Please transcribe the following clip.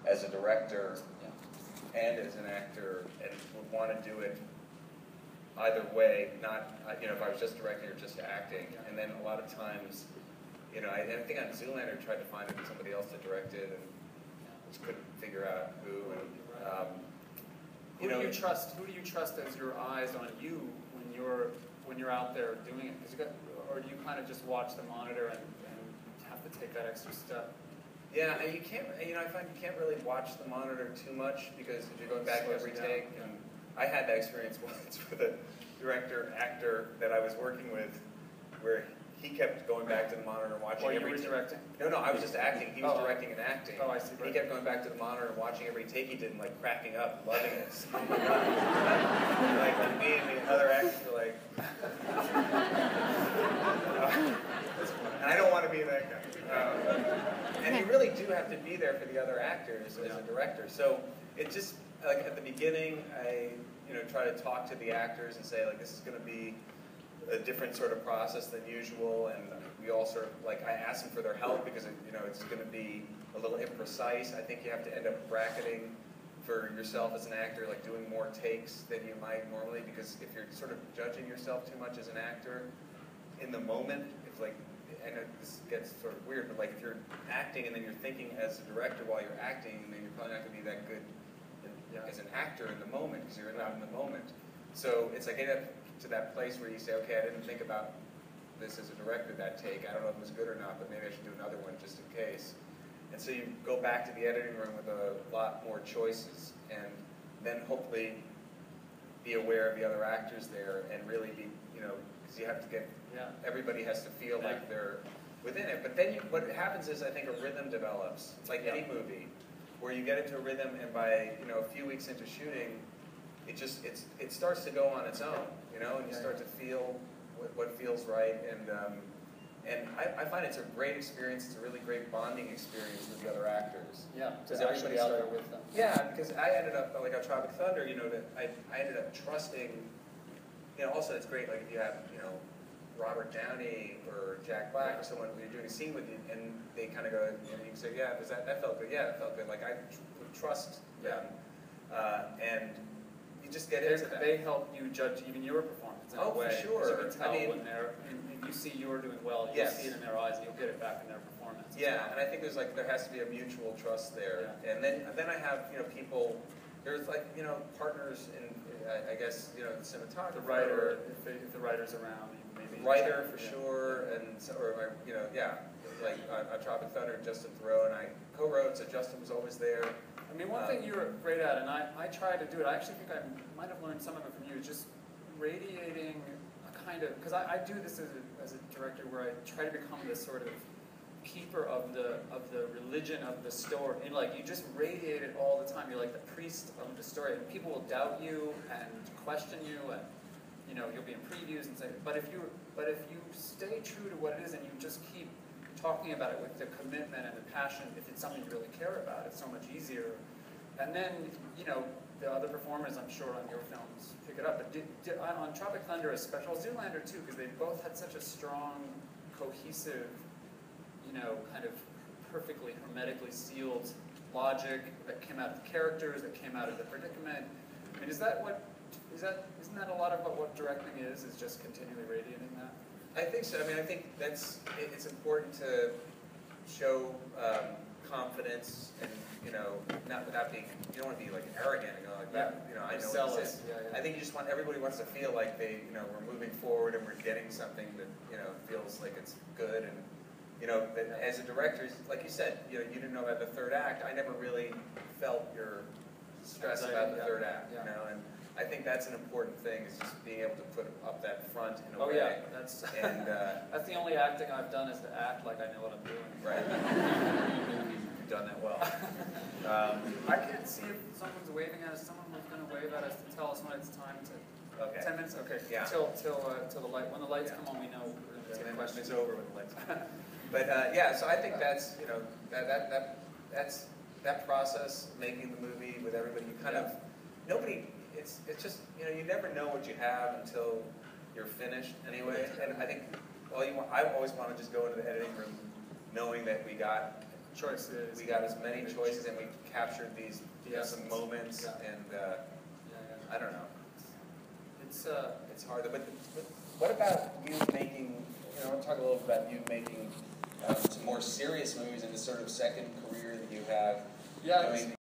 as a director and as an actor, and would want to do it either way, not, if I was just directing or just acting. And then a lot of times, I think on Zoolander tried to find somebody else to direct it, and just couldn't figure out who. And who do you trust? Who do you trust as your eyes on you when you're out there doing it? Or do you kind of just watch the monitor and have to take that extra step? Yeah, and you can't. I find you can't really watch the monitor too much, because if you're going back to every take, and I had that experience once with a actor that I was working with, where he kept going back to the monitor and watching every take. You were directing? No, I was just acting. He was directing and acting. Oh, I see. He kept going back to the monitor and watching every take he did and like cracking up, loving it. Like me and the other actors were like, and I don't want to be that guy. And you really do have to be there for the other actors as a director. So it just, like at the beginning, I try to talk to the actors and say, like, this is going to be a different sort of process than usual, and we all sort of, like, I ask them for their help because it's going to be a little imprecise. I think you have to end up bracketing for yourself as an actor, like doing more takes than you might normally, because if you're sort of judging yourself too much as an actor in the moment, it's like, I know this gets sort of weird, but like if you're acting and then you're thinking as a director while you're acting, then you're probably not going to be that good as an actor in the moment, because you're not in the moment. So it's like get up to that place where you say, okay, I didn't think about this as a director, that take. I don't know if it was good or not, but maybe I should do another one just in case. And so you go back to the editing room with a lot more choices, and then hopefully be aware of the other actors there, and really be, because you have to get, everybody has to feel like they're within it. But then what happens is, I think, a rhythm develops. It's like any movie, where you get into a rhythm, and by a few weeks into shooting, it starts to go on its own, and you start to feel what feels right, and I find it's a great experience. It's a really great bonding experience with the other actors. Yeah, because everybody's out there with them. Yeah, because I ended up, like on Tropic Thunder, I ended up trusting, also it's great, like if you have, Robert Downey or Jack Black or someone who you're doing a scene with, and they kind of go, and you can say, yeah, that felt good, yeah, that felt good. Like I would trust them, and you just get into that. They help you judge even your performance in a way. For sure. You can tell when if you see you're doing well, you'll see it in their eyes, and you'll get it back in their performance. Yeah, and I think there has to be a mutual trust there. Yeah. And then I have people. There's partners in I guess the cinematographer, the writer, if the writer's around, maybe writer for sure, and like on Tropic Thunder, Justin Thoreau and I co-wrote, so Justin was always there. I mean, one thing you're great at, and I try to do it, I actually think I might have learned some of it from you, is just radiating a kind of, because I do this as a director where I try to become this sort of keeper of the religion of the story, and like you just radiate it all the time. You're like the priest of the story, and people will doubt you and question you, and you'll be in previews and say, but if you stay true to what it is and you just keep talking about it with the commitment and the passion, if it's something you really care about, it's so much easier. And then the other performers, I'm sure, on your films pick it up. But on Tropic Thunder especially, Zoolander too, because they both had such a strong, cohesive, kind of perfectly hermetically sealed logic that came out of the characters, that came out of the predicament. I mean, isn't that a lot of what directing is just continually radiating that? I think so. I mean, I think it's important to show confidence, and not without being, you don't want to be like arrogant and go like that. I know what this is. I think you just everybody wants to feel like we're moving forward and we're getting something that feels like it's good. And that as a director, like you said, you didn't know about the third act. I never really felt your stress about the third act. And I think that's an important thing, is just being able to put up that front in a way. Oh yeah, that's the only acting I've done, is to act like I know what I'm doing. Right. You've done that well. I can't see if someone's waving at us. Someone was going to wave at us to tell us when it's time to. Okay. 10 minutes. Okay. Yeah. Till the light. When the lights come on, we know we're going to take questions. It's over when the lights come on. But so I think that's that's that process, making the movie with everybody. You kind of nobody. It's just you never know what you have until you're finished anyway. And I think I always want to just go into the editing room knowing that we got choices. We got as many choices, and we captured these some moments, and I don't know. It's hard. But what about you making? I want to talk a little bit about you making some more serious movies in this sort of second career that you have. Yeah, doing